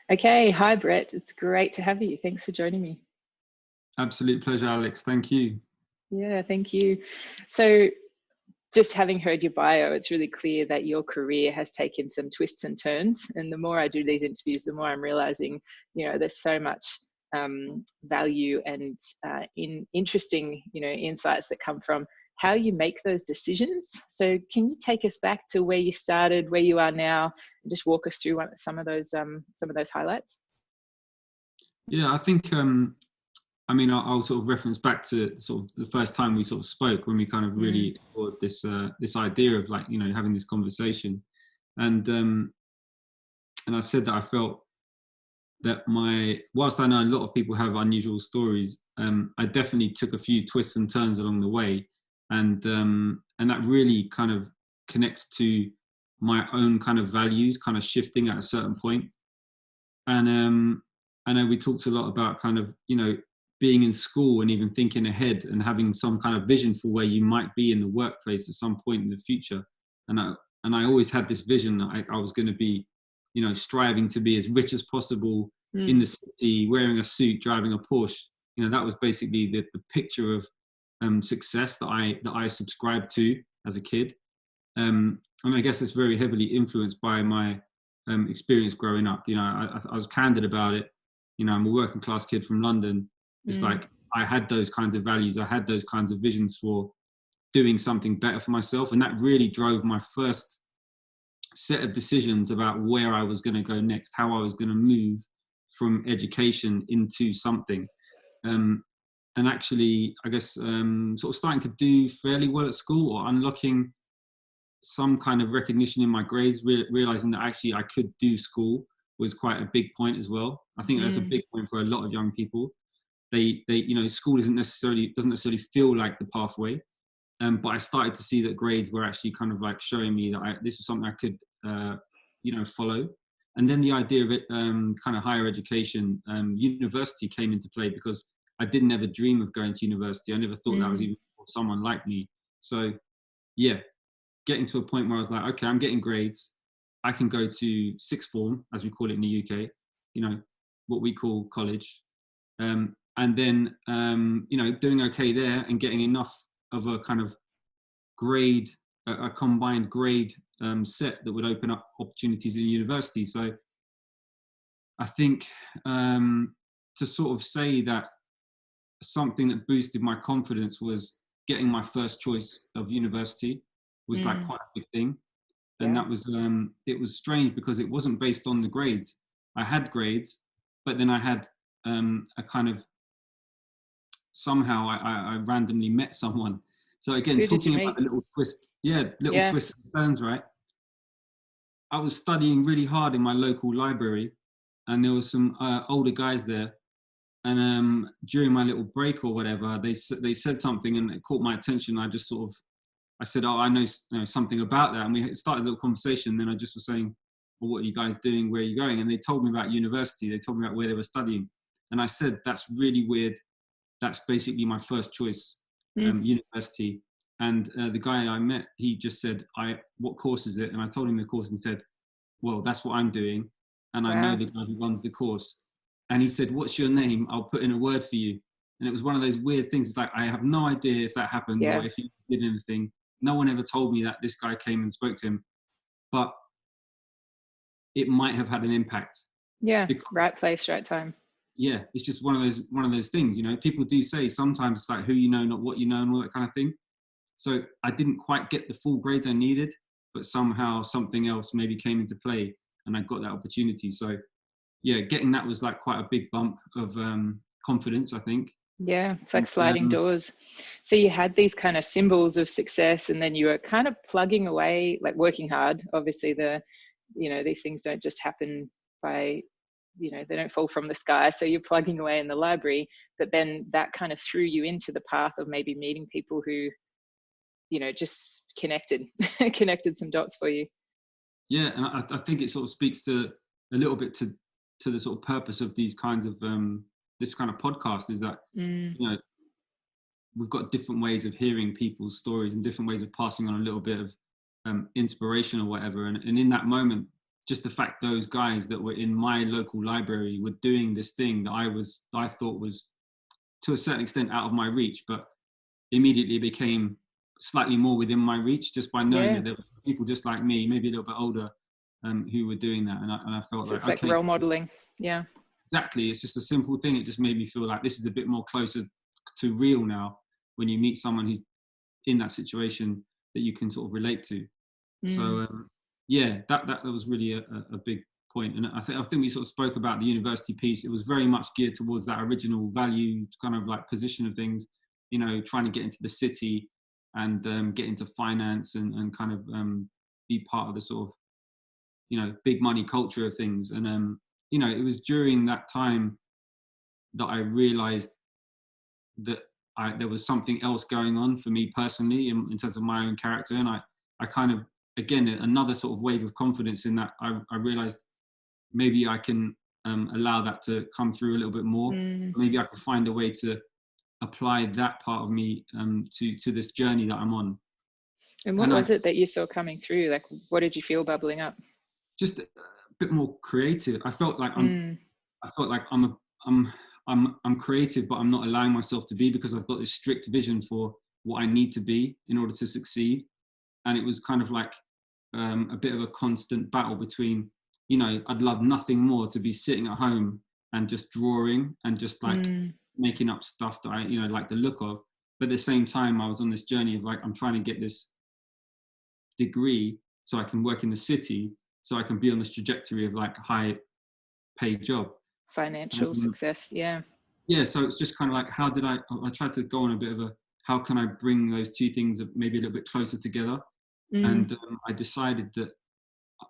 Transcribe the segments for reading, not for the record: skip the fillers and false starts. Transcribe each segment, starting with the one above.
Okay, hi Brett. It's great to have you. Thanks for joining me. Absolute pleasure, Alex. Thank you. Yeah, thank you. So, just having heard your bio, it's really clear that your career has taken some twists and turns. And the more I do these interviews, the more I'm realizing, there's so much value and interesting, insights that come from how you make those decisions. So, can you take us back to where you started, where you are now, and just walk us through some of those highlights? Yeah, I think I'll sort of reference back to sort of the first time we sort of spoke, when we kind of really explored this idea of, like, having this conversation, and I said that I felt that whilst I know a lot of people have unusual stories, I definitely took a few twists and turns along the way, and that really kind of connects to my own kind of values kind of shifting at a certain point. And I know we talked a lot about kind of being in school and even thinking ahead and having some kind of vision for where you might be in the workplace at some point in the future. And I always had this vision that I was going to be, striving to be as rich as possible in the city, wearing a suit, driving a Porsche. That was basically the picture of success that I subscribed to as a kid. And I guess it's very heavily influenced by my experience growing up. I was candid about it. I'm a working class kid from London. It's like I had those kinds of values. I had those kinds of visions for doing something better for myself. And that really drove my first set of decisions about where I was going to go next, how I was going to move from education into something. And actually, I guess, sort of starting to do fairly well at school, or unlocking some kind of recognition in my grades, realizing that actually I could do school was quite a big point as well. I think that's a big point for a lot of young people. They school doesn't necessarily feel like the pathway. But I started to see that grades were actually kind of like showing me that this was something I could, follow. And then the idea of it, kind of higher education, university came into play, because I didn't ever dream of going to university. I never thought that was even for someone like me. So yeah, getting to a point where I was like, okay, I'm getting grades. I can go to sixth form, as we call it in the UK, what we call college. And then, doing okay there and getting enough of a kind of grade, a combined grade set that would open up opportunities in university. So I think, to sort of say that something that boosted my confidence was getting my first choice of university was like quite a big thing. And that was, it was strange because it wasn't based on the grades. I had grades, but then I had a kind of, somehow I randomly met someone. So again, talking about the little twist, twists and turns, right? I was studying really hard in my local library, and there were some older guys there. And during my little break or whatever, they said something and it caught my attention. I just sort of, I said, oh, I know something about that. And we started a little conversation. And then I just was saying, well, what are you guys doing? Where are you going? And they told me about university. They told me about where they were studying. And I said, that's really weird. That's basically my first choice, university. And the guy I met, he just said, what course is it? And I told him the course, and he said, well, that's what I'm doing. And I know the guy who runs the course. And he said, what's your name? I'll put in a word for you. And it was one of those weird things. It's like, I have no idea if that happened or if he did anything. No one ever told me that this guy came and spoke to him. But it might have had an impact. Yeah, right place, right time. Yeah, it's just one of those things, people do say sometimes it's like who you know, not what you know, and all that kind of thing. So I didn't quite get the full grades I needed, but somehow something else maybe came into play and I got that opportunity. So yeah, getting that was like quite a big bump of confidence, I think. Yeah, it's like sliding doors. So you had these kind of symbols of success, and then you were kind of plugging away, like working hard. Obviously these things don't just happen by, they don't fall from the sky. So you're plugging away in the library, but then that kind of threw you into the path of maybe meeting people who, just connected some dots for you. Yeah, and I think it sort of speaks to a little bit to the sort of purpose of these kinds of this kind of podcast, is that we've got different ways of hearing people's stories and different ways of passing on a little bit of inspiration or whatever. And in that moment, just the fact those guys that were in my local library were doing this thing that I thought was to a certain extent out of my reach, but immediately became slightly more within my reach just by knowing that there were people just like me, maybe a little bit older, who were doing that. And I felt so like, it's like okay, role modeling. Yeah. Exactly. It's just a simple thing. It just made me feel like this is a bit more closer to real now when you meet someone who's in that situation that you can sort of relate to. So yeah, that was really a big point. And I think we sort of spoke about the university piece. It was very much geared towards that original value kind of like position of things, you know, trying to get into the city and get into finance and kind of be part of the sort of, you know, big money culture of things. And you know, it was during that time that I realized that there was something else going on for me personally in terms of my own character. And I kind of, again, another sort of wave of confidence in that I realized maybe I can allow that to come through a little bit more. Maybe I could find a way to apply that part of me to this journey that I'm on. And what was it that you saw coming through? Like, what did you feel bubbling up? Just a bit more creative. I felt like I'm creative, but I'm not allowing myself to be because I've got this strict vision for what I need to be in order to succeed. And it was kind of like a bit of a constant battle between, you know, I'd love nothing more to be sitting at home and just drawing and just like making up stuff that I, you know, like the look of. But at the same time, I was on this journey of like, I'm trying to get this degree so I can work in the city, so I can be on this trajectory of like high paid job. Financial success, yeah. Yeah, so it's just kind of like, how did I tried to go on a bit of a, how can I bring those two things maybe a little bit closer together? And I decided that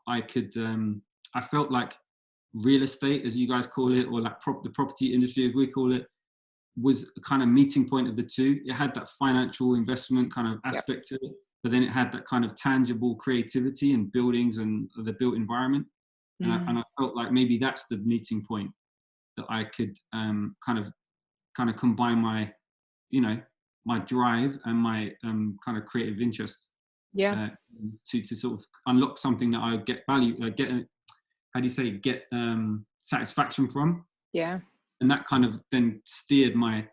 I could, I felt like real estate, as you guys call it, or like the property industry, as we call it, was a kind of meeting point of the two. It had that financial investment kind of aspect to it, but then it had that kind of tangible creativity and buildings and the built environment. And I felt like maybe that's the meeting point that I could kind of combine my, you know, my drive and my kind of creative interest to sort of unlock something that I get value, get satisfaction from. Yeah. And that kind of then steered my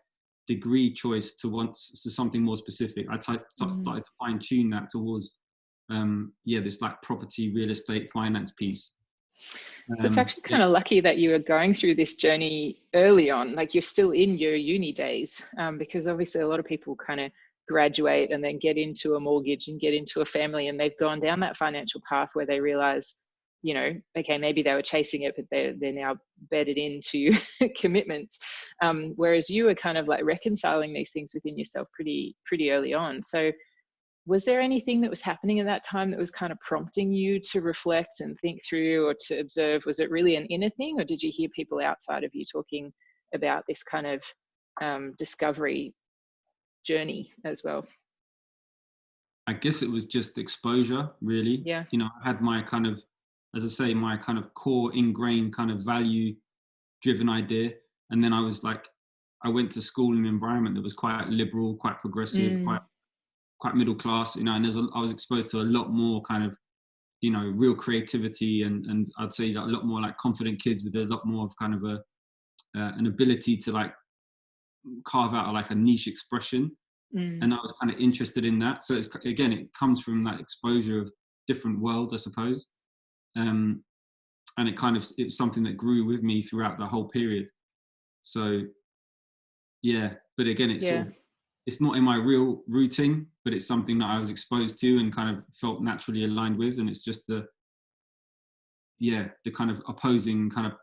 degree choice to something more specific. I started to fine tune that towards this like property, real estate, finance piece. So it's actually kind of lucky that you were going through this journey early on, like you're still in your uni days, because obviously a lot of people kind of graduate and then get into a mortgage and get into a family, and they've gone down that financial path where they realize, you know, okay, maybe they were chasing it, but they're now bedded into commitments. Whereas you were kind of like reconciling these things within yourself pretty early on. So was there anything that was happening at that time that was kind of prompting you to reflect and think through or to observe? Was it really an inner thing, or did you hear people outside of you talking about this kind of discovery journey as well? I guess it was just exposure, really. Yeah. You know, I had my kind of, as I say, my kind of core ingrained kind of value driven idea. And then I was like, I went to school in an environment that was quite liberal, quite progressive, quite middle class, you know, and I was exposed to a lot more kind of, you know, real creativity and I'd say that a lot more like confident kids with a lot more of kind of an ability to like carve out like a niche expression. And I was kind of interested in that. So it's, again, it comes from that exposure of different worlds, I suppose. And it's something that grew with me throughout the whole period. So yeah, but again, it's sort of, it's not in my real routine, but it's something that I was exposed to and kind of felt naturally aligned with. And it's just the kind of opposing kind of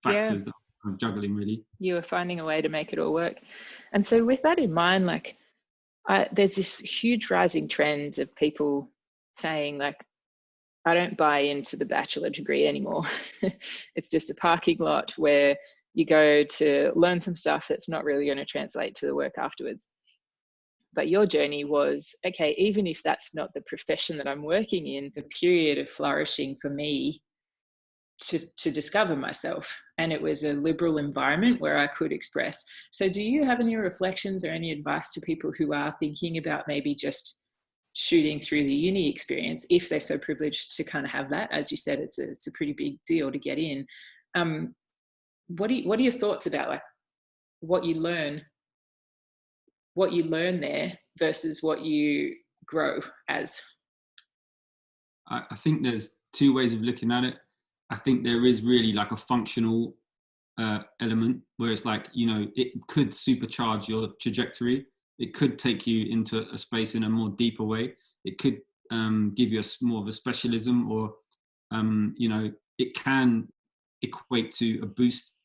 factors that I'm juggling, really. You were finding a way to make it all work. And so with that in mind, like there's this huge rising trend of people saying like, I don't buy into the bachelor degree anymore. It's just a parking lot where you go to learn some stuff that's not really going to translate to the work afterwards. But your journey was, okay, even if that's not the profession that I'm working in, the period of flourishing for me to discover myself. And it was a liberal environment where I could express. So do you have any reflections or any advice to people who are thinking about maybe just shooting through the uni experience, if they're so privileged to kind of have that. As you said, it's a pretty big deal to get in. What are your thoughts about like what you learn there versus what you grow as? I think there's two ways of looking at it. I think there is really like a functional element where it's like, you know, it could supercharge your trajectory. It could take you into a space in a more deeper way. It could give you more of a specialism, or you know, it can equate to a boost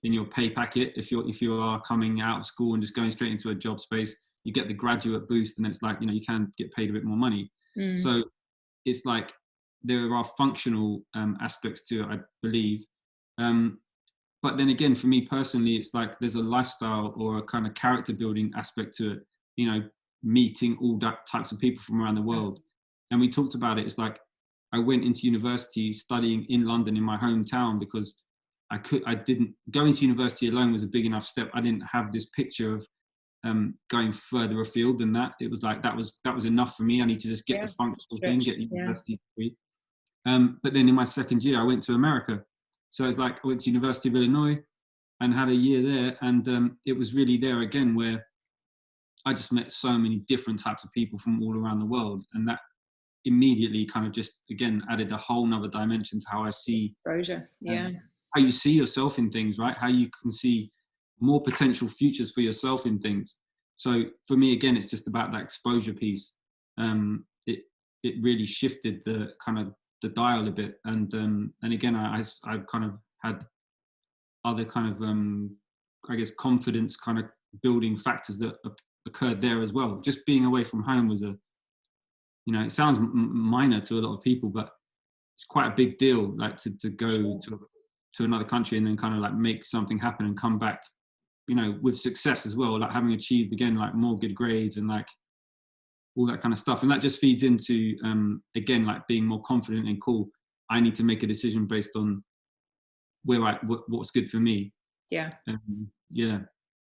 in your pay packet. If you are coming out of school and just going straight into a job space, you get the graduate boost, and then it's like, you know, you can get paid a bit more money. So it's like there are functional aspects to it, I believe. But then again, for me personally, it's like there's a lifestyle or a kind of character building aspect to it, you know, meeting all that types of people from around the world. And we talked about it. It's like I went into university studying in London, in my hometown, because I didn't, going to university alone was a big enough step. I didn't have this picture of going further afield than that. It was like that was enough for me. I need to just get the functional thing, get the university degree. But then in my second year, I went to America. So it's like I went to University of Illinois and had a year there. And it was really there again where I just met so many different types of people from all around the world. And that immediately kind of just, again, added a whole nother dimension to how I see, how you see yourself in things, right? How you can see more potential futures for yourself in things. So for me, again, it's just about that exposure piece. It really shifted the kind of the dial a bit, and again, I kind of had other kind of I guess confidence kind of building factors that occurred there as well. Just being away from home was a, you know, it sounds minor to a lot of people, but it's quite a big deal, like to go to another country and then kind of like make something happen and come back, you know, with success as well, like having achieved again like more good grades and like all that kind of stuff. And that just feeds into again, like being more confident and cool. I need to make a decision based on what's good for me. Yeah,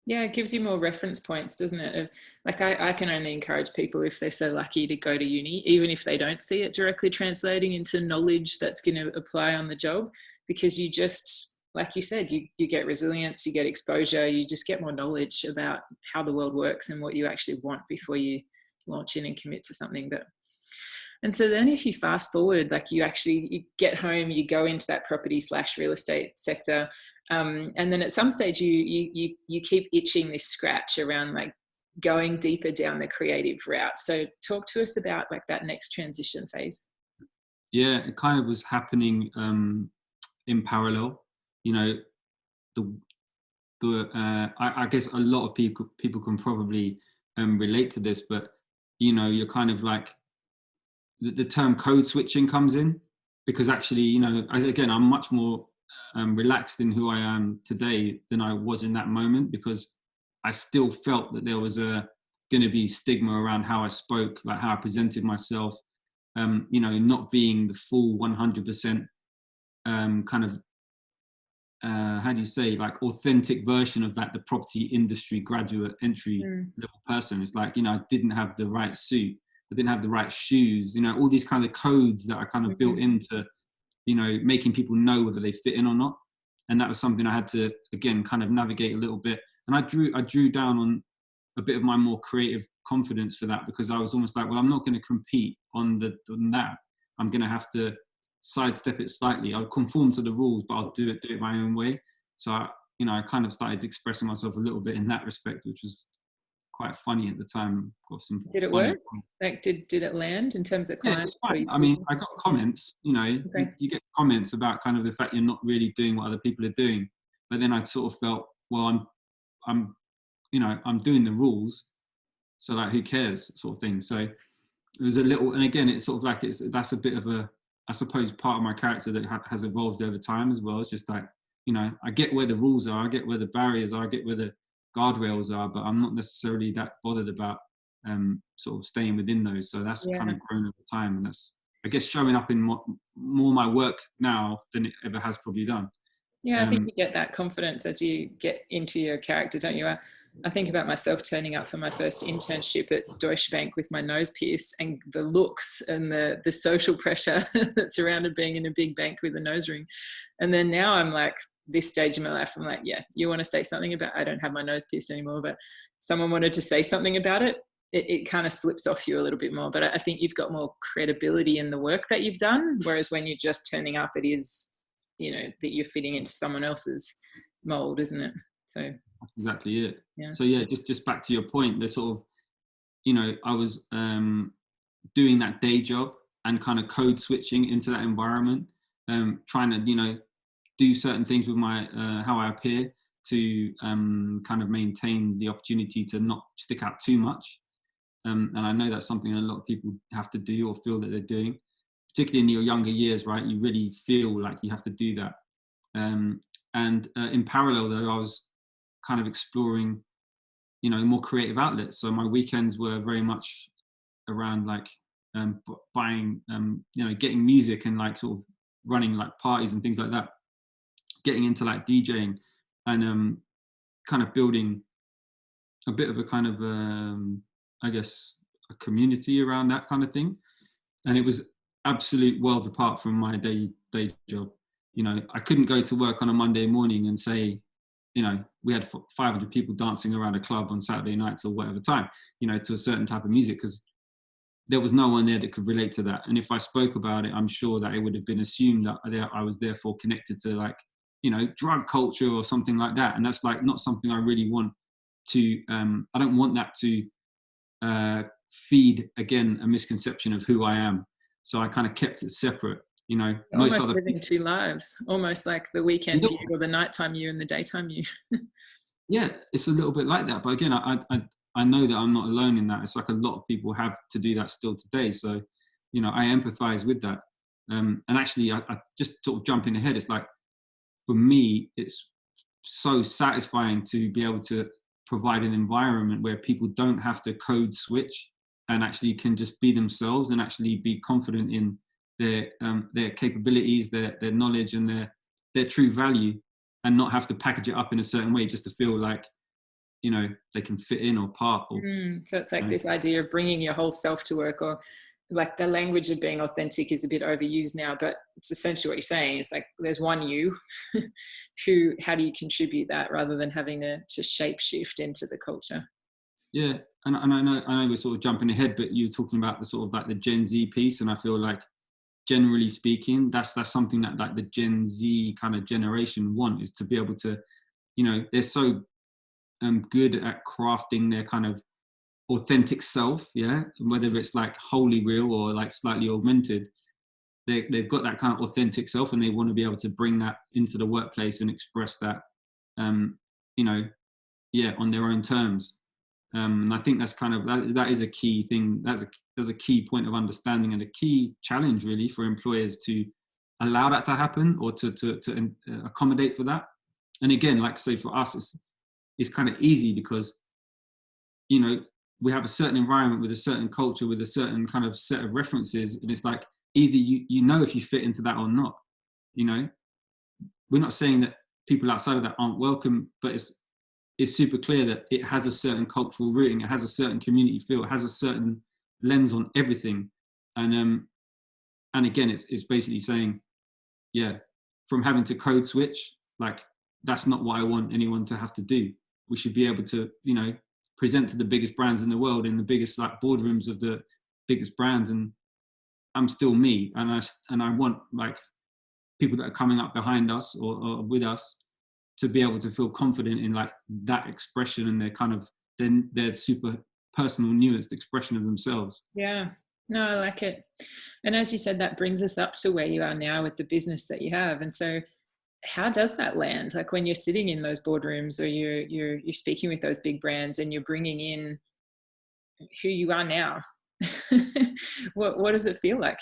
it gives you more reference points, doesn't it? Like I can only encourage people, if they're so lucky to go to uni, even if they don't see it directly translating into knowledge that's going to apply on the job, because you just, like you said, you get resilience, you get exposure, you just get more knowledge about how the world works and what you actually want before you launch in and commit to something. And so then if you fast forward, like you get home, you go into that property/real estate sector, and then at some stage you keep itching this scratch around like going deeper down the creative route. So talk to us about like that next transition phase. Yeah, it kind of was happening in parallel. You know, I guess a lot of people can probably relate to this, but you know, you're kind of like the term code switching comes in, because actually, you know, again, I'm much more relaxed in who I am today than I was in that moment, because I still felt that there was going to be stigma around how I spoke, like how I presented myself, you know, not being the full 100% kind of how do you say, like authentic version of like the property industry graduate entry level person. It's like, you know, I didn't have the right suit, I didn't have the right shoes, you know, all these kind of codes that I kind of built into, you know, making people know whether they fit in or not. And that was something I had to, again, kind of navigate a little bit. And I drew down on a bit of my more creative confidence for that, because I was almost like, well, I'm not going to compete on that. I'm going to have to sidestep it slightly. I'll conform to the rules, but I'll do it my own way. So I kind of started expressing myself a little bit in that respect, which was quite funny at the time. Did it work? Like, did it land in terms of clients? Yeah, I mean, I got comments, you know, you get comments about kind of the fact you're not really doing what other people are doing. But then I sort of felt, well, I'm doing the rules, so like, who cares, sort of thing. So it was a little, and again, it's sort of like, that's a bit of a, I suppose, part of my character that has evolved over time as well. It's just like, you know, I get where the rules are, I get where the barriers are, I get where the guardrails are, but I'm not necessarily that bothered about sort of staying within those. So that's kind of grown over time, and that's, I guess, showing up in more my work now than it ever has probably done. Yeah, I think you get that confidence as you get into your character, don't you? I think about myself turning up for my first internship at Deutsche Bank with my nose pierced, and the looks and the social pressure that surrounded being in a big bank with a nose ring. And then now I'm like, this stage in my life, I'm like, yeah, you want to say something about, I don't have my nose pierced anymore, but someone wanted to say something about it, it kind of slips off you a little bit more. But I think you've got more credibility in the work that you've done, whereas when you're just turning up, it is, you know, that you're fitting into someone else's mold, isn't it? So that's exactly it. yeah. So yeah, just back to your point, the sort of, you know, I was doing that day job and kind of code switching into that environment, trying to, you know, do certain things with my how I appear to kind of maintain the opportunity to not stick out too much. And I know that's something a lot of people have to do or feel that they're doing, particularly in your younger years, right? You really feel like you have to do that. And in parallel, though, I was kind of exploring, you know, more creative outlets. So my weekends were very much around like buying, you know, getting music and like sort of running like parties and things like that, getting into like DJing and kind of building a bit of a kind of, I guess, a community around that kind of thing. And it was absolute worlds apart from my day job. You know, I couldn't go to work on a Monday morning and say, you know, we had 500 people dancing around a club on Saturday nights or whatever time, you know, to a certain type of music, because there was no one there that could relate to that. And if I spoke about it, I'm sure that it would have been assumed that I was therefore connected to like, you know, drug culture or something like that. And that's like not something I really want to, I don't want that to feed, again, a misconception of who I am. So I kind of kept it separate. You know, most almost other living two lives, almost like the weekend you or the nighttime you and the daytime you. Yeah, it's a little bit like that. But again, I know that I'm not alone in that. It's like a lot of people have to do that still today. So, you know, I empathize with that. And actually, I just sort of jumping ahead, it's like, for me, it's so satisfying to be able to provide an environment where people don't have to code switch and actually can just be themselves and actually be confident in their capabilities, their knowledge, and their true value, and not have to package it up in a certain way just to feel like, you know, they can fit in or part. Or, so it's like this idea of bringing your whole self to work, or like the language of being authentic is a bit overused now, but it's essentially what you're saying. It's like there's one you who, how do you contribute that rather than having to shape shift into the culture? Yeah, and I know we're sort of jumping ahead, but you're talking about the sort of like the Gen Z piece, and I feel like, generally speaking, that's something that like the Gen Z kind of generation want, is to be able to, you know, they're so good at crafting their kind of authentic self, yeah, whether it's like wholly real or like slightly augmented. They've got that kind of authentic self, and they want to be able to bring that into the workplace and express that, you know, yeah, on their own terms. And I think that's kind of that is a key thing. There's a key point of understanding and a key challenge really for employers to allow that to happen, or to accommodate for that. And again, like I say, for us, it's kind of easy because, you know, we have a certain environment with a certain culture with a certain kind of set of references, and it's like either you know if you fit into that or not. You know, we're not saying that people outside of that aren't welcome, but it's super clear that it has a certain cultural rooting, it has a certain community feel, it has a certain lens on everything. And again, it's basically saying, yeah, from having to code switch, like that's not what I want anyone to have to do. We should be able to, you know, present to the biggest brands in the world in the biggest like boardrooms of the biggest brands, and I'm still me, and I want like people that are coming up behind us or with us to be able to feel confident in like that expression and their kind of their super personal nuanced expression of themselves. Yeah, no, I like it. And as you said, that brings us up to where you are now with the business that you have. And so how does that land? Like when you're sitting in those boardrooms, or you're speaking with those big brands and you're bringing in who you are now, what does it feel like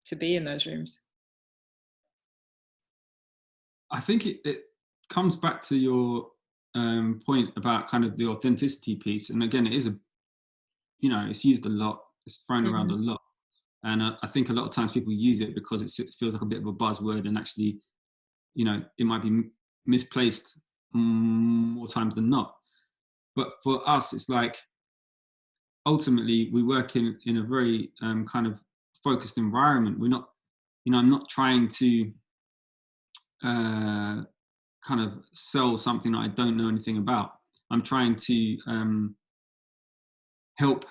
to be in those rooms? I think it comes back to your point about kind of the authenticity piece. And again, it is you know, it's used a lot, it's thrown around a lot. And I think a lot of times people use it because it feels like a bit of a buzzword, and actually, you know, it might be misplaced more times than not. But for us, it's like, ultimately we work in a very kind of focused environment. We're not, I'm not trying to kind of sell something that I don't know anything about. I'm trying to help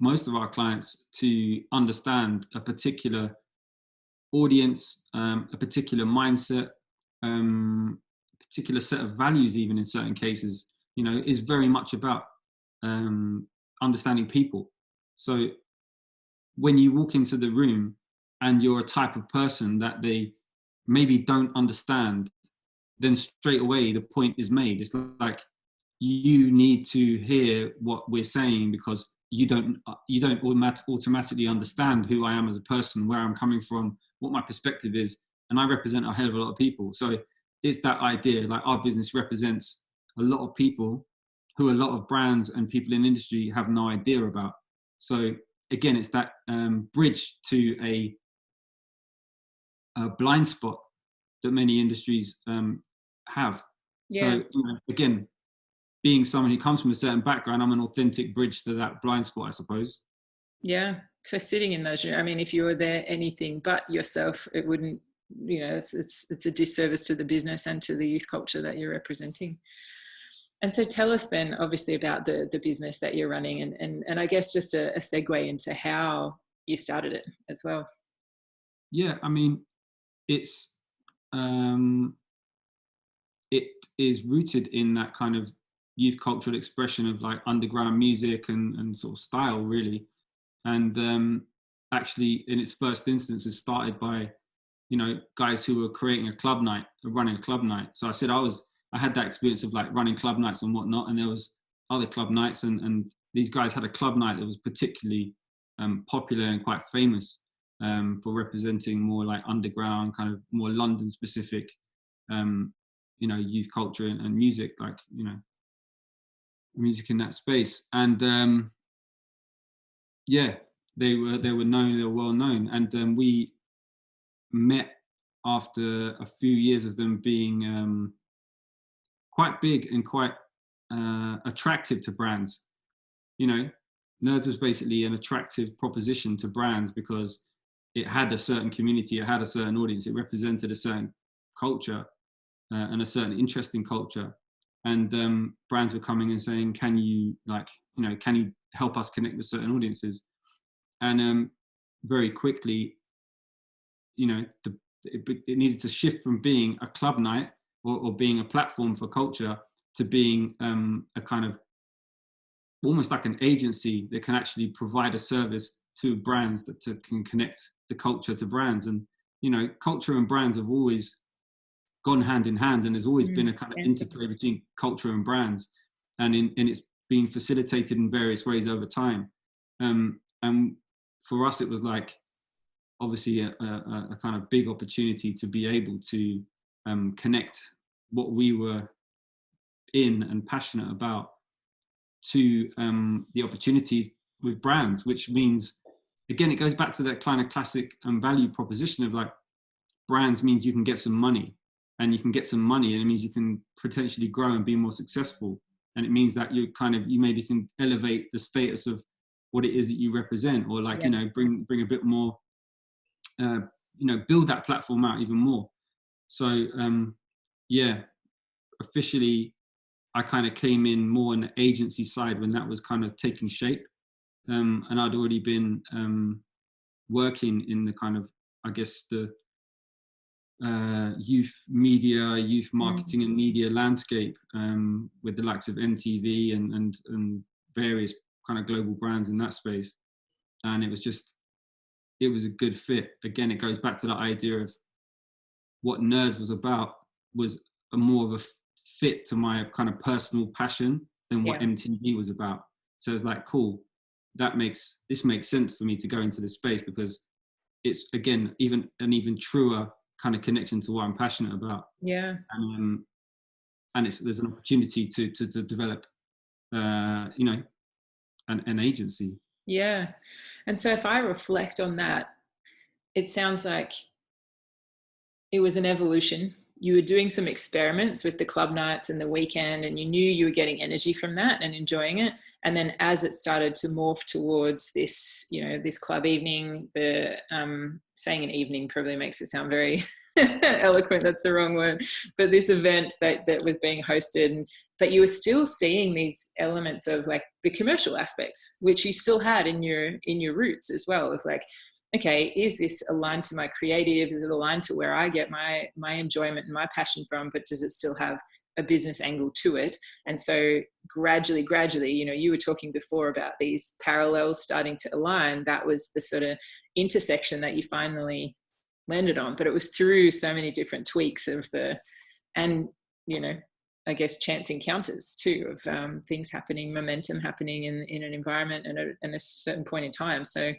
most of our clients to understand a particular audience, a particular mindset, particular set of values, even in certain cases, is very much about understanding people. So when you walk into the room and you're a type of person that they maybe don't understand, then straight away the point is made. It's like, you need to hear what we're saying, because you don't automatically understand who I am as a person, where I'm coming from, what my perspective is, and I represent a hell of a lot of people. So it's that idea, like, our business represents a lot of people who a lot of brands and people in industry have no idea about. So again, it's that bridge to a blind spot that many industries have. Yeah. So again, being someone who comes from a certain background, I'm an authentic bridge to that blind spot, I suppose. Yeah. So sitting in those, I mean, if you were there anything but yourself, it wouldn't, it's a disservice to the business and to the youth culture that you're representing. And so tell us then, obviously, about the business that you're running, and I guess just a segue into how you started it as well. Yeah, I mean, it's it is rooted in that kind of youth cultural expression of like underground music and sort of style, really. And actually, in its first instance, it started by guys who were creating a club night, running a club night. So I said I had that experience of like running club nights and whatnot, and there was other club nights, and these guys had a club night that was particularly popular and quite famous for representing more like underground, kind of more London specific youth culture and music, like music in that space. And yeah, they were known, they were well known, and we met after a few years of them being quite big and quite attractive to brands. Nerds was basically an attractive proposition to brands because it had a certain community, it had a certain audience, it represented a certain culture and a certain interesting culture. And brands were coming and saying, can you help us connect with certain audiences? And very quickly, it needed to shift from being a club night or being a platform for culture to being a kind of almost like an agency that can actually provide a service to brands that can connect the culture to brands. And culture and brands have always gone hand in hand, and there's always been a kind of interplay between culture and brands, and it's been facilitated in various ways over time. And for us, it was like obviously a kind of big opportunity to be able to connect what we were in and passionate about to the opportunity with brands, which means, again, it goes back to that kind of classic value proposition of like, brands means you can get some money, and you can get some money, and it means you can potentially grow and be more successful. And it means that you maybe can elevate the status of what it is that you represent, or like, bring a bit more, build that platform out even more. So officially I kind of came in more on the agency side when that was kind of taking shape. And I'd already been working in the kind of, I guess, the youth media, youth marketing and media landscape with the likes of MTV and various kind of global brands in that space. And it was a good fit. Again, it goes back to that idea of what Nerds was about, was a more of a fit to my kind of personal passion than what MTV was about. So it's like, cool, this makes sense for me to go into this space, because it's, again, even truer kind of connection to what I'm passionate about. Yeah. And there's an opportunity to develop an agency. Yeah. And so if I reflect on that, it sounds like it was an evolution you were doing some experiments with the club nights and the weekend, and you knew you were getting energy from that and enjoying it. And then as it started to morph towards this, you know, this club evening, the saying an evening probably makes it sound very eloquent, that's the wrong word, but this event that was being hosted, but you were still seeing these elements of like the commercial aspects, which you still had in your roots as well, of like, okay, is this aligned to my creative? Is it aligned to where I get my enjoyment and my passion from? But does it still have a business angle to it? And so gradually, you know, you were talking before about these parallels starting to align. That was the sort of intersection that you finally landed on. But it was through so many different tweaks of and, you know, I guess chance encounters too, of things happening, momentum happening in an environment and at a certain point in time. So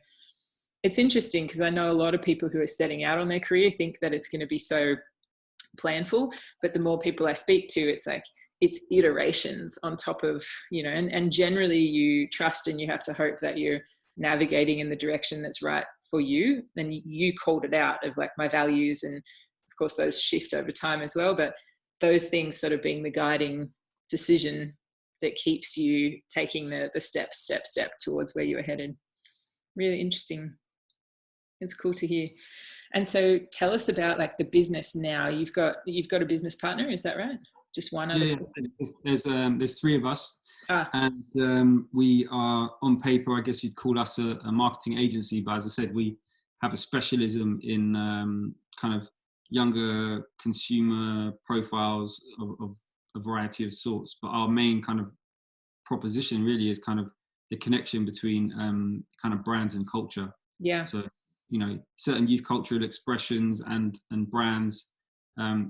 it's interesting because I know a lot of people who are setting out on their career think that it's going to be so planful, but the more people I speak to, it's like it's iterations on top of, you know, and generally you trust and you have to hope that you're navigating in the direction that's right for you. And you called it out of like my values, and of course those shift over time as well, but those things sort of being the guiding decision that keeps you taking the step towards where you are headed. Really interesting. It's cool to hear. And so tell us about like the business now. You've got a business partner, is that right? Just one other person? There's three of us. And we are, on paper, I guess you'd call us a marketing agency, but as I said, we have a specialism in kind of younger consumer profiles of a variety of sorts. But our main kind of proposition really is kind of the connection between kind of brands and culture. Yeah. So, you know, certain youth cultural expressions and brands,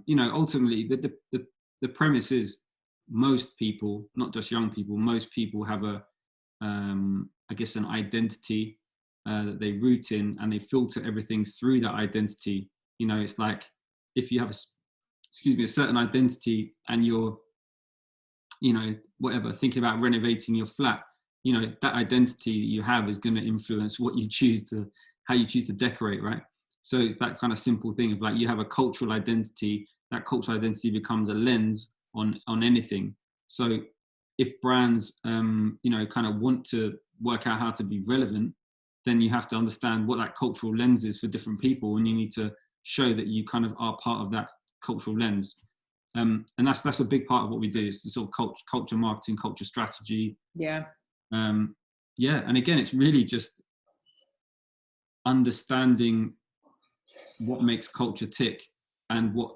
you know, ultimately the premise is most people, not just young people, most people have I guess an identity that they root in, and they filter everything through that identity. You know, it's like if you have a certain identity and you're, you know, whatever, thinking about renovating your flat, you know, that identity that you have is going to influence how you choose to decorate, right? So it's that kind of simple thing of like, you have a cultural identity, that cultural identity becomes a lens on anything. So if brands, you know, kind of want to work out how to be relevant, then you have to understand what that cultural lens is for different people, and you need to show that you kind of are part of that cultural lens. And that's a big part of what we do, is the sort of culture marketing, culture strategy. Yeah. Yeah, and again, it's really just understanding what makes culture tick, and what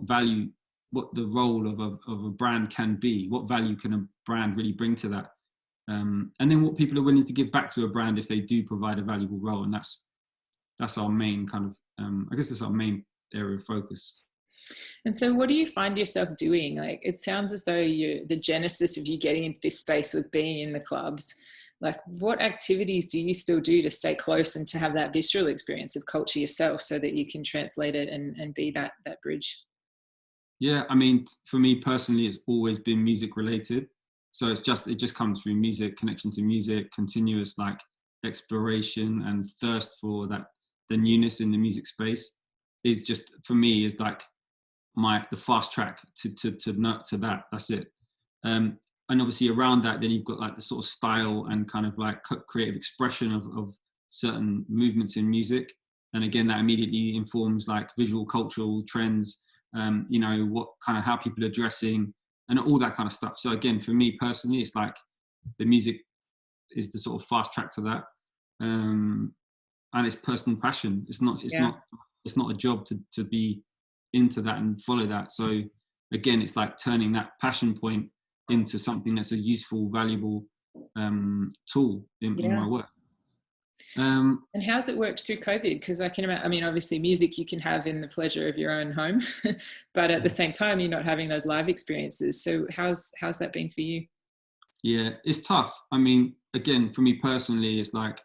value, what the role of a brand can be, what value can a brand really bring to that, and then what people are willing to give back to a brand if they do provide a valuable role. And that's our main kind of I guess that's our main area of focus. And so what do you find yourself doing? Like, it sounds as though the genesis of you getting into this space was being in the clubs. Like, what activities do you still do to stay close and to have that visceral experience of culture yourself, so that you can translate it and be that bridge? Yeah, I mean, for me personally, it's always been music related. So it just comes through music, connection to music, continuous like exploration and thirst for the newness in the music space is just, for me, is like the fast track to that. That's it. And obviously around that, then you've got like the sort of style and kind of like creative expression of certain movements in music. And again, that immediately informs like visual cultural trends, you know, what kind of, how people are dressing and all that kind of stuff. So again, for me personally, it's like the music is the sort of fast track to that. And it's personal passion. It's not a job to be into that and follow that. So again, it's like turning that passion point into something that's a useful, valuable tool in my work. And how's it worked through COVID? Because I can imagine, I mean, obviously music you can have in the pleasure of your own home, but at the same time, you're not having those live experiences. So how's that been for you? Yeah, it's tough. I mean, again, for me personally, it's like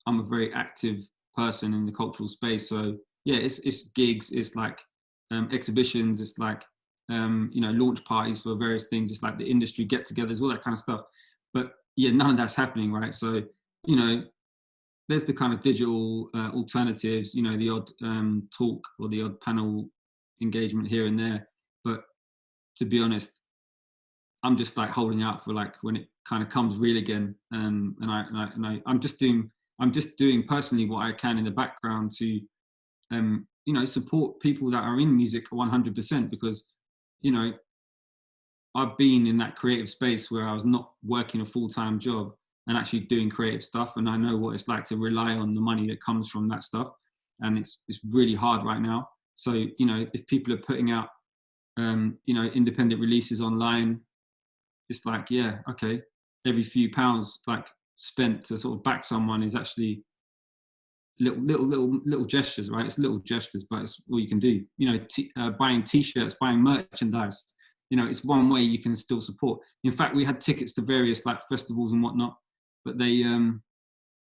I'm a very active person in the cultural space. So yeah, it's gigs, it's like exhibitions, it's like you know, launch parties for various things. It's like the industry get-togethers, all that kind of stuff. But yeah, none of that's happening, right? So, you know, there's the kind of digital alternatives, you know, the odd talk or the odd panel, engagement here and there. But to be honest, I'm just like holding out for like when it kind of comes real again. I'm just doing personally what I can in the background to, you know, support people that are in music 100%, because, you know, I've been in that creative space where I was not working a full-time job and actually doing creative stuff. And I know what it's like to rely on the money that comes from that stuff. And it's really hard right now. So, you know, if people are putting out, you know, independent releases online, it's like, yeah, okay, every few pounds like spent to sort of back someone is actually little gestures, right? It's little gestures, but it's all you can do. You know, buying T-shirts, buying merchandise, you know, it's one way you can still support. In fact, we had tickets to various like festivals and whatnot, but they, you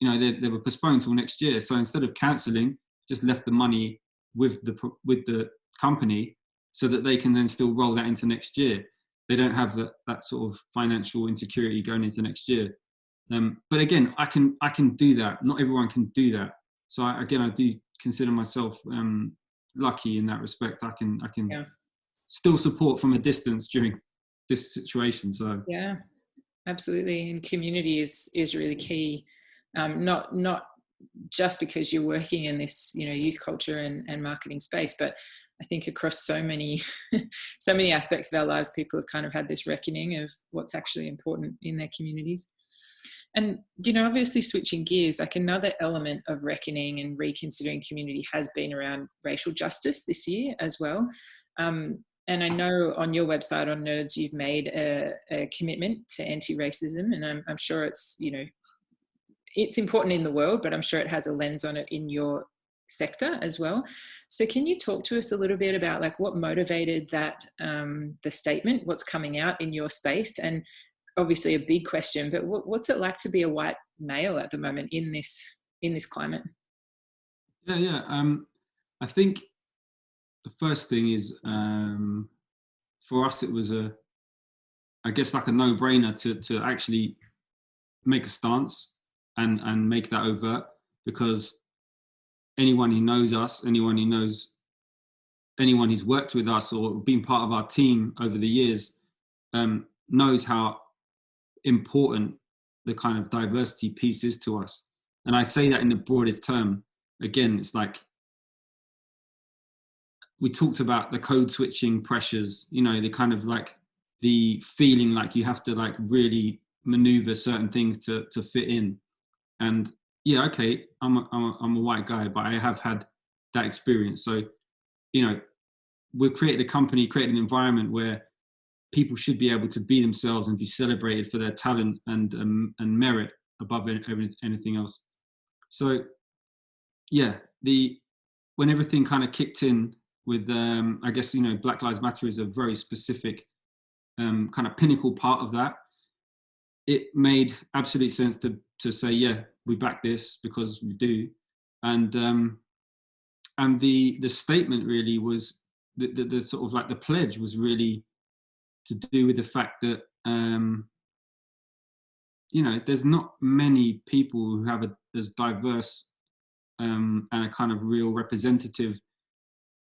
know, they were postponed till next year. So instead of cancelling, just left the money with the company so that they can then still roll that into next year. They don't have that sort of financial insecurity going into next year. But again, I can do that. Not everyone can do that. So I do consider myself lucky in that respect. I can still support from a distance during this situation. So yeah, absolutely. And community is really key. Not just because you're working in this, you know, youth culture and marketing space, but I think across so many so many aspects of our lives, people have kind of had this reckoning of what's actually important in their communities. And, you know, obviously switching gears, like another element of reckoning and reconsidering community has been around racial justice this year as well. And I know on your website on Nerds, you've made a commitment to anti-racism, and I'm sure it's, you know, it's important in the world, but I'm sure it has a lens on it in your sector as well. So can you talk to us a little bit about like what motivated that, the statement, what's coming out in your space? And obviously a big question, but what's it like to be a white male at the moment in this climate? Yeah. I think the first thing is, for us, it was I guess like a no-brainer to actually make a stance and make that overt, because anyone who knows us, anyone who's worked with us or been part of our team over the years, knows how important the kind of diversity piece is to us. And I say that in the broadest term. Again, it's like we talked about the code switching pressures, you know, the kind of like the feeling like you have to like really maneuver certain things to fit in. And yeah, okay, I'm a white guy, but I have had that experience. So, you know, we've created a company, created an environment where people should be able to be themselves and be celebrated for their talent and merit above anything else. So yeah, when everything kind of kicked in with, I guess, you know, Black Lives Matter is a very specific kind of pinnacle part of that. It made absolute sense to say, yeah, we back this because we do. And the statement really was the sort of like the pledge was really to do with the fact that, you know, there's not many people who have as diverse and a kind of real representative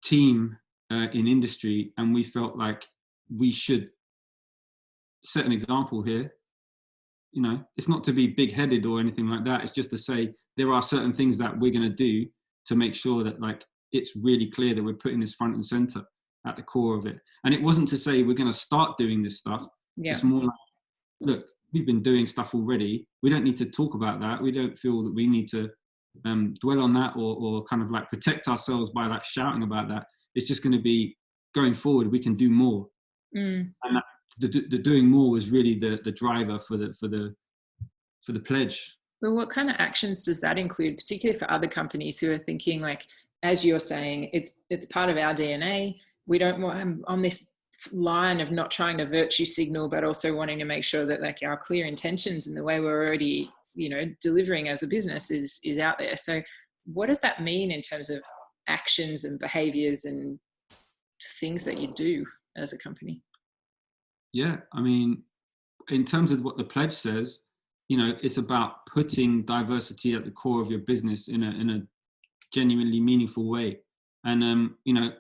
team in industry, and we felt like we should set an example here. You know, it's not to be big-headed or anything like that. It's just to say there are certain things that we're going to do to make sure that like it's really clear that we're putting this front and center at the core of it. And it wasn't to say we're going to start doing this stuff. Yeah. It's more like, look, we've been doing stuff already. We don't need to talk about that. We don't feel that we need to dwell on that or kind of like protect ourselves by like shouting about that. It's just going to be going forward. We can do more. And that, the doing more was really the driver for the pledge. Well, what kind of actions does that include, particularly for other companies who are thinking like, as you're saying, it's part of our DNA. We don't want on this line of not trying to virtue signal, but also wanting to make sure that like our clear intentions and the way we're already, you know, delivering as a business is out there. So what does that mean in terms of actions and behaviors and things that you do as a company? Yeah, I mean, in terms of what the pledge says, you know, it's about putting diversity at the core of your business in a genuinely meaningful way. And, you know,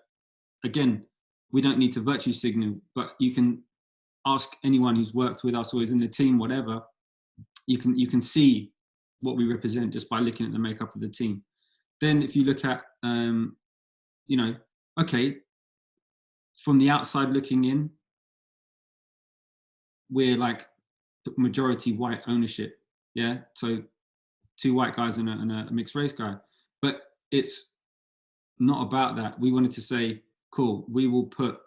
again, we don't need to virtue signal, but you can ask anyone who's worked with us or is in the team, whatever, you can see what we represent just by looking at the makeup of the team. Then if you look at, you know, okay, from the outside looking in, we're like majority white ownership. Yeah. So 2 white guys and a mixed race guy, but it's not about that. We wanted to say, cool, we will put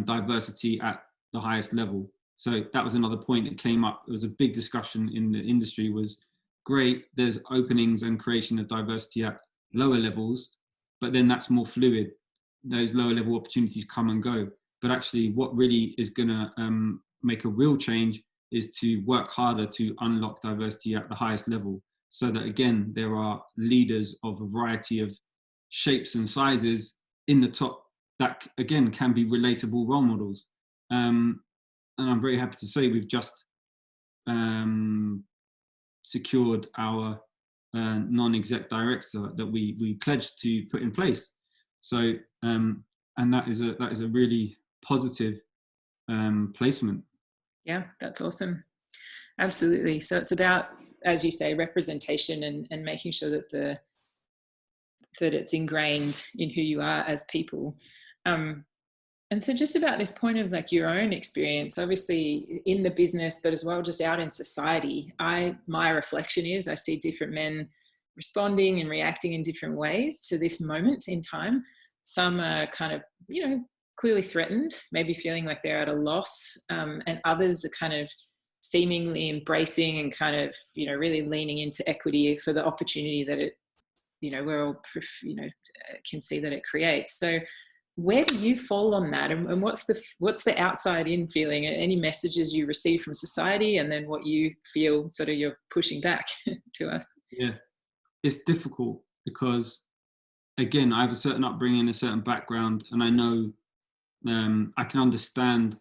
diversity at the highest level. So that was another point that came up. It was a big discussion in the industry, was great, there's openings and creation of diversity at lower levels, but then that's more fluid. Those lower level opportunities come and go. But actually what really is gonna make a real change is to work harder to unlock diversity at the highest level, so that again, there are leaders of a variety of shapes and sizes in the top that again can be relatable role models. And I'm very happy to say we've just secured our non-exec director that we pledged to put in place. So and that is a really positive placement. Yeah, that's awesome. Absolutely. So it's about, as you say, representation and making sure that that it's ingrained in who you are as people. And so just about this point of like your own experience, obviously in the business, but as well just out in society, my reflection is I see different men responding and reacting in different ways to this moment in time. Some are kind of, you know, clearly threatened, maybe feeling like they're at a loss, and others are kind of seemingly embracing and kind of, you know, really leaning into equity for the opportunity that it, you know, we're all, you know, can see that it creates. So where do you fall on that, and what's the outside in feeling? Any messages you receive from society, and then what you feel sort of you're pushing back to us? Yeah, it's difficult because again, I have a certain upbringing, a certain background, and I know I can understand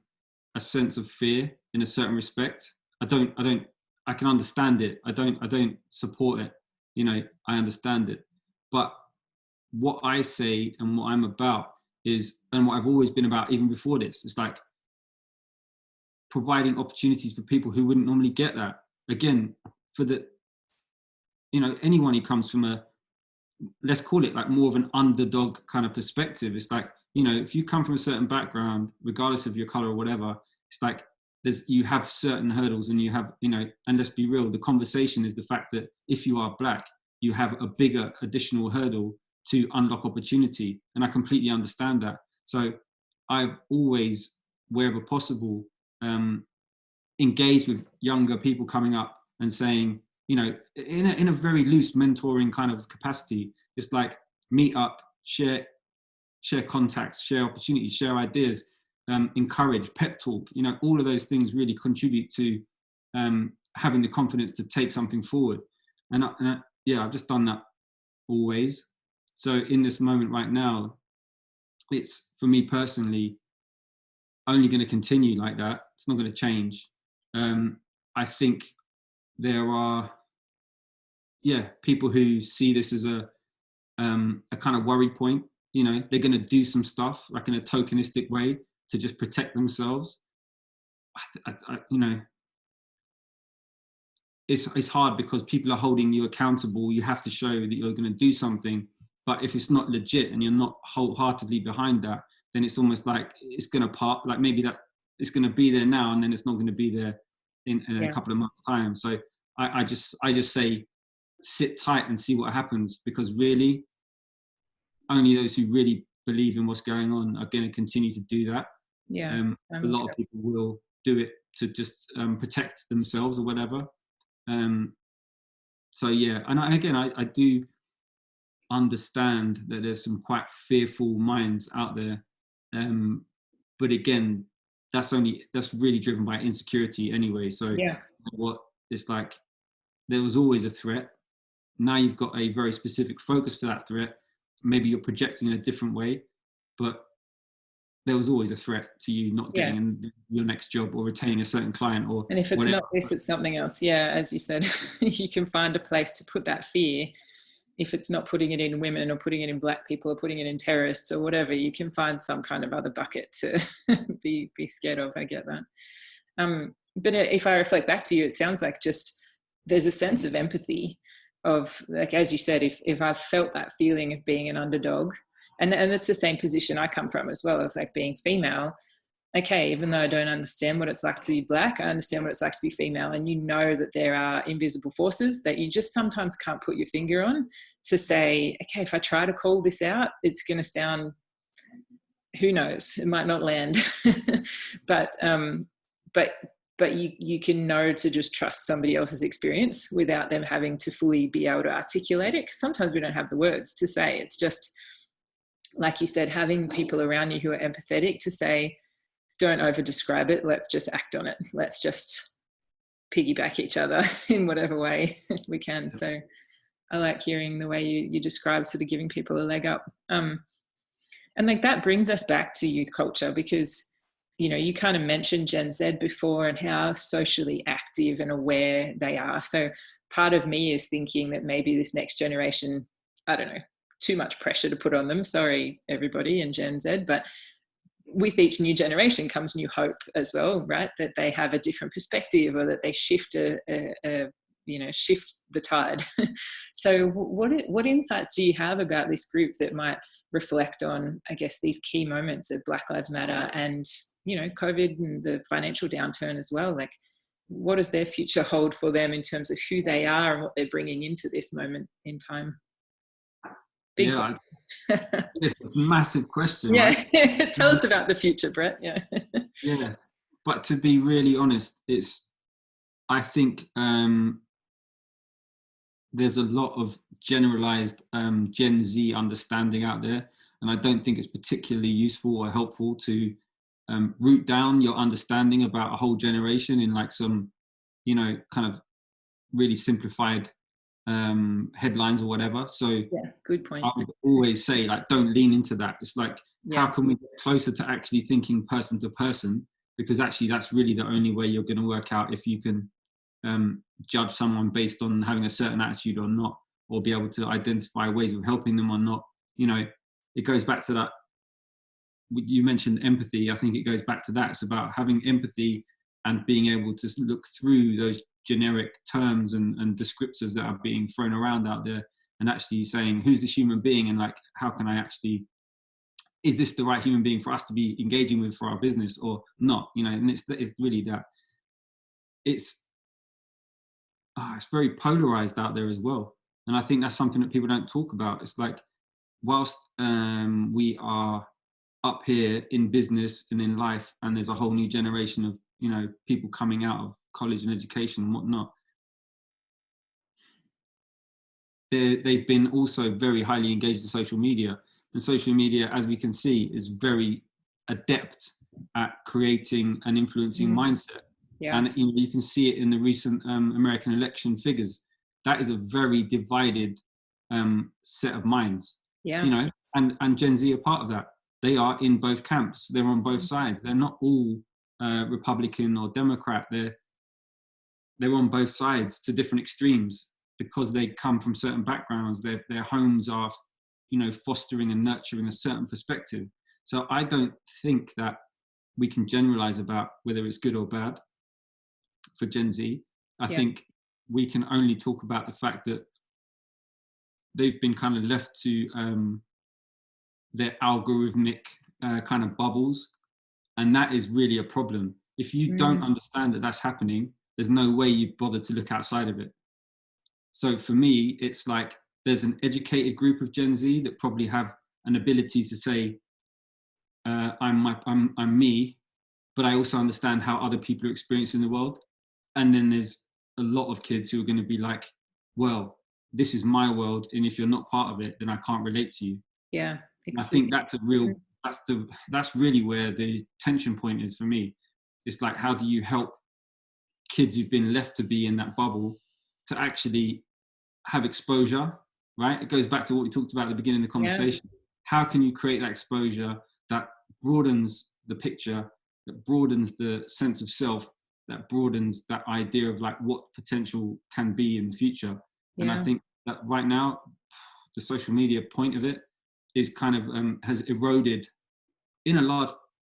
a sense of fear in a certain respect. I can understand it. I don't support it. You know, I understand it. But what I say and what I'm about is, and what I've always been about even before this, it's like providing opportunities for people who wouldn't normally get that. Again, for the, you know, anyone who comes from a, let's call it like more of an underdog kind of perspective. It's like, you know, if you come from a certain background, regardless of your color or whatever, it's like you have certain hurdles, and you have, you know, and let's be real, the conversation is the fact that if you are black, you have a bigger additional hurdle to unlock opportunity. And I completely understand that. So I've always, wherever possible, engaged with younger people coming up and saying, you know, in a very loose mentoring kind of capacity, it's like meet up, share contacts, share opportunities, share ideas, encourage, pep talk, you know, all of those things really contribute to having the confidence to take something forward. And yeah, I've just done that always. So in this moment right now, it's, for me personally, only going to continue like that. It's not going to change. I think there are, people who see this as a kind of worry point. You know, they're going to do some stuff like in a tokenistic way to just protect themselves. You know, it's hard because people are holding you accountable. You have to show that you're going to do something. But if it's not legit and you're not wholeheartedly behind that, then it's almost like it's going to part, like maybe that it's going to be there now and then it's not going to be there in a couple of months' time. So I just say, sit tight and see what happens, because really only those who really believe in what's going on are going to continue to do that. A lot of people will do it to just protect themselves or whatever. So yeah, and I do understand that there's some quite fearful minds out there, but again, that's really driven by insecurity anyway. So what it's like, there was always a threat. Now you've got a very specific focus for that threat. Maybe you're projecting in a different way, but there was always a threat to you not getting your next job or retaining a certain client, or and if it's whatever. not this, it's something else. Yeah, as you said, you can find a place to put that fear if it's not putting it in women or putting it in Black people or putting it in terrorists or whatever, you can find some kind of other bucket to be scared of. I get that. But if I reflect back to you, it sounds like just there's a sense of empathy of, like, as you said, if I've felt that feeling of being an underdog, and it's the same position I come from as well, as like being female. Okay, even though I don't understand what it's like to be Black, I understand what it's like to be female. And you know that there are invisible forces that you just sometimes can't put your finger on, to say, okay, if I try to call this out, it's going to sound, who knows, it might not land. but you can know to just trust somebody else's experience without them having to fully be able to articulate it. 'Cause sometimes we don't have the words to say. It's just, like you said, having people around you who are empathetic to say, don't over describe it, let's just act on it, let's just piggyback each other in whatever way we can. So I like hearing the way you describe sort of giving people a leg up. And like that brings us back to youth culture, because you kind of mentioned Gen Z before and how socially active and aware they are. So part of me is thinking that maybe this next generation, I don't know, too much pressure to put on them, sorry everybody in Gen Z, but with each new generation comes new hope as well, right? That they have a different perspective, or that they shift shift the tide. So what insights do you have about this group that might reflect on, I guess, these key moments of Black Lives Matter and, COVID and the financial downturn as well? Like, what does their future hold for them in terms of who they are and what they're bringing into this moment in time? Yeah, it's a massive question. Yeah, right? Tell us about the future, Brett. Yeah. Yeah, but to be really honest, I think there's a lot of generalized Gen Z understanding out there, and I don't think it's particularly useful or helpful to root down your understanding about a whole generation in like some, kind of really simplified headlines or whatever. So yeah, good point. I would always say, like, don't lean into that. It's like, how can we get closer to actually thinking person to person? Because actually that's really the only way you're going to work out if you can judge someone based on having a certain attitude or not, or be able to identify ways of helping them or not. It goes back to that. You mentioned empathy. I think it goes back to that. It's about having empathy and being able to look through those generic terms and descriptors that are being thrown around out there, and actually saying, who's this human being, and like, how can I actually, is this the right human being for us to be engaging with for our business or not? And it's really that. It's very polarized out there as well, and I think that's something that people don't talk about. It's like, whilst we are up here in business and in life, and there's a whole new generation of people coming out of college and education and whatnot, they've been also very highly engaged in social media, and social media, as we can see, is very adept at creating and influencing mindset. Yeah. And you can see it in the recent American election figures. That is a very divided set of minds. Yeah. And Gen Z are part of that. They are in both camps. They're on both sides. They're not all Republican or Democrat. They're on both sides to different extremes, because they come from certain backgrounds. Their homes are, fostering and nurturing a certain perspective. So I don't think that we can generalize about whether it's good or bad for Gen Z. I think we can only talk about the fact that they've been kind of left to their algorithmic kind of bubbles. And that is really a problem. If you don't understand that that's happening, there's no way you've bothered to look outside of it. So for me, it's like, there's an educated group of Gen Z that probably have an ability to say, I'm me, but I also understand how other people are experiencing the world. And then there's a lot of kids who are going to be like, well, this is my world, and if you're not part of it, then I can't relate to you. Yeah. I think that's that's really where the tension point is for me. It's like, how do you help kids who've been left to be in that bubble to actually have exposure, right? It goes back to what we talked about at the beginning of the conversation. Yeah. How can you create that exposure that broadens the picture, that broadens the sense of self, that broadens that idea of like what potential can be in the future? Yeah. And I think that right now, the social media point of it is kind of has eroded in a large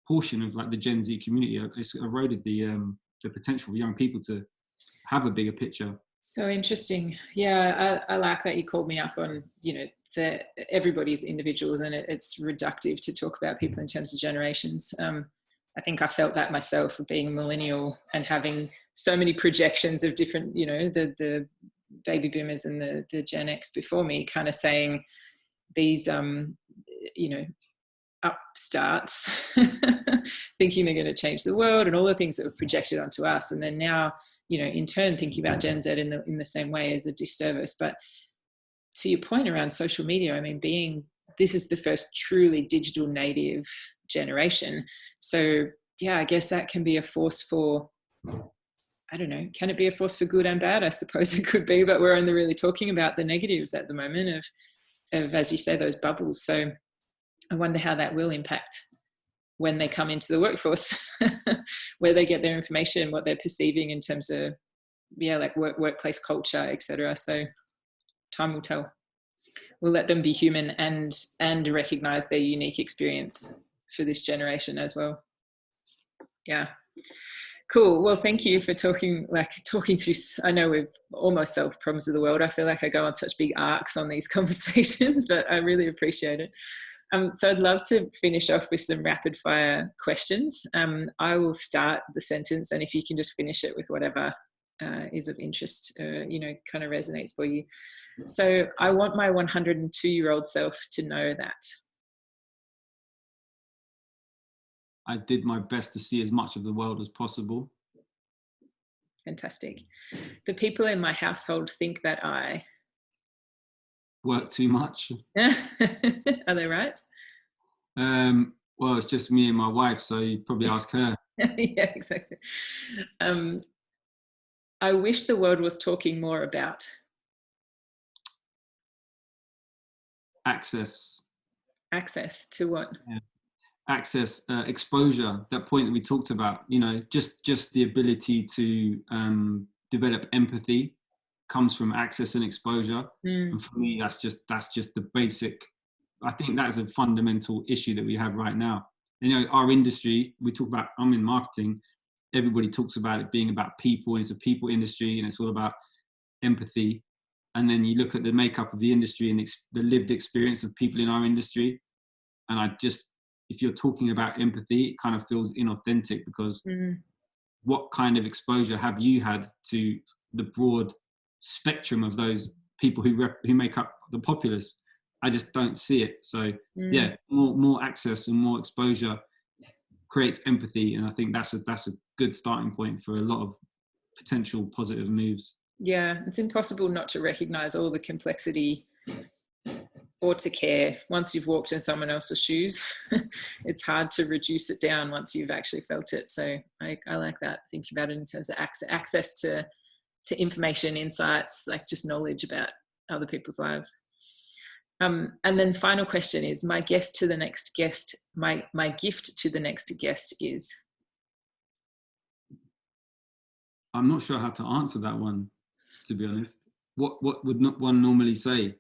portion of like the Gen Z community. It's eroded the potential for young people to have a bigger picture. So interesting. Yeah, I like that you called me up on, you know, that everybody's individuals, and it's reductive to talk about people in terms of generations. I think I felt that myself, of being a millennial and having so many projections of different, you know, the baby boomers and the Gen X before me, kind of saying these, you know, upstarts thinking they're going to change the world, and all the things that were projected onto us. And then now, you know, in turn thinking about Gen Z in the same way is a disservice. But to your point around social media, I mean, this is the first truly digital native generation. So yeah, I guess that can be a force for, I don't know, can it be a force for good and bad? I suppose it could be, but we're only really talking about the negatives at the moment of, as you say, those bubbles. So I wonder how that will impact when they come into the workforce, where they get their information, what they're perceiving in terms of, yeah, like workplace culture, etc. So time will tell. We'll let them be human and recognize their unique experience for this generation as well. Yeah. Cool. Well, thank you for talking through, I know we've almost solved problems of the world. I feel like I go on such big arcs on these conversations, but I really appreciate it. So I'd love to finish off with some rapid fire questions. I will start the sentence, and if you can just finish it with whatever is of interest, you know, kind of resonates for you. So I want my 102-year-old self to know that. I did my best to see as much of the world as possible. Fantastic. The people in my household think that I work too much. Are they right? Well, it's just me and my wife, so you'd probably ask her. Yeah, exactly. I wish the world was talking more about access. Access to what? Yeah. Access, exposure, that point that we talked about, you know, just the ability to develop empathy comes from access and exposure. And for me, that's just the basic. I think that is a fundamental issue that we have right now. You know, our industry, we talk about, I'm in marketing, everybody talks about it being about people, and it's a people industry, and it's all about empathy. And then you look at the makeup of the industry and the lived experience of people in our industry, and if you're talking about empathy, it kind of feels inauthentic, because what kind of exposure have you had to the broad spectrum of those people who make up the populace? I just don't see it. So yeah, more access and more exposure creates empathy, and I think that's a good starting point for a lot of potential positive moves. Yeah, it's impossible not to recognize all the complexity or to care once you've walked in someone else's shoes. It's hard to reduce it down once you've actually felt it. So I like that, thinking about it in terms of access to information, insights, like just knowledge about other people's lives. And then final question is, my gift to the next guest is? I'm not sure how to answer that one, to be honest. What would one normally say?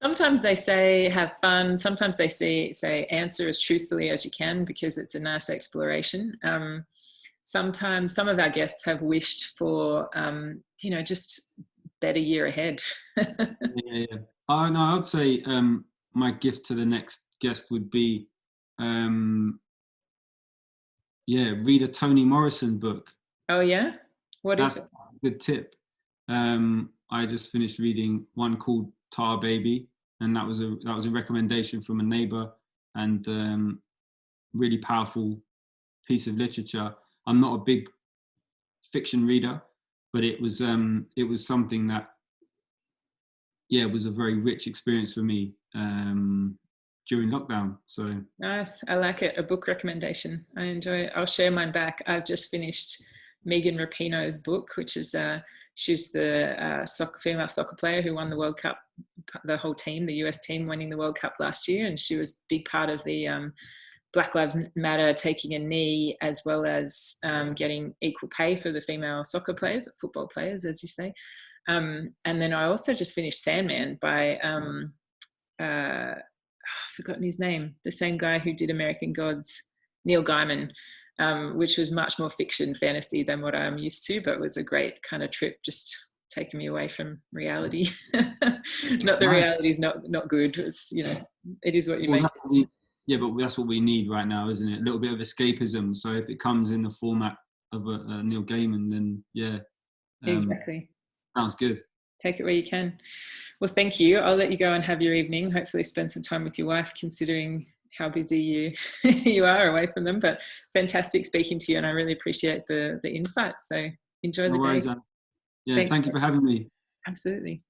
Sometimes they say have fun. Sometimes they say answer as truthfully as you can, because it's a nice exploration. Sometimes some of our guests have wished for, you know, just better year ahead. Yeah. Oh no, I would say my gift to the next guest would be, read a Toni Morrison book. Oh yeah, That's is it? a good tip. I just finished reading one called Tar Baby, and that was a recommendation from a neighbor, and really powerful piece of literature. I'm not a big fiction reader, but it was something that, it was a very rich experience for me during lockdown. So nice, I like it. A book recommendation, I enjoy it. I'll share mine back. I've just finished Megan Rapinoe's book, which is she's the female soccer player who won the World Cup, the whole team, the US team winning the World Cup last year, and she was a big part of the Black Lives Matter taking a knee, as well as getting equal pay for the female soccer players, football players, as you say. And then I also just finished Sandman by I've forgotten his name, the same guy who did American Gods, Neil Gaiman, which was much more fiction fantasy than what I'm used to, but was a great kind of trip, just taking me away from reality. Not the reality is not good. It's, you know, it is what you make it. Yeah, but that's what we need right now, isn't it? A little bit of escapism. So if it comes in the format of a Neil Gaiman, then yeah. Exactly. Sounds good. Take it where you can. Well, thank you. I'll let you go and have your evening. Hopefully spend some time with your wife, considering how busy you are away from them. But fantastic speaking to you, and I really appreciate the insights. So enjoy the day. Yeah, thank you for having me. Absolutely.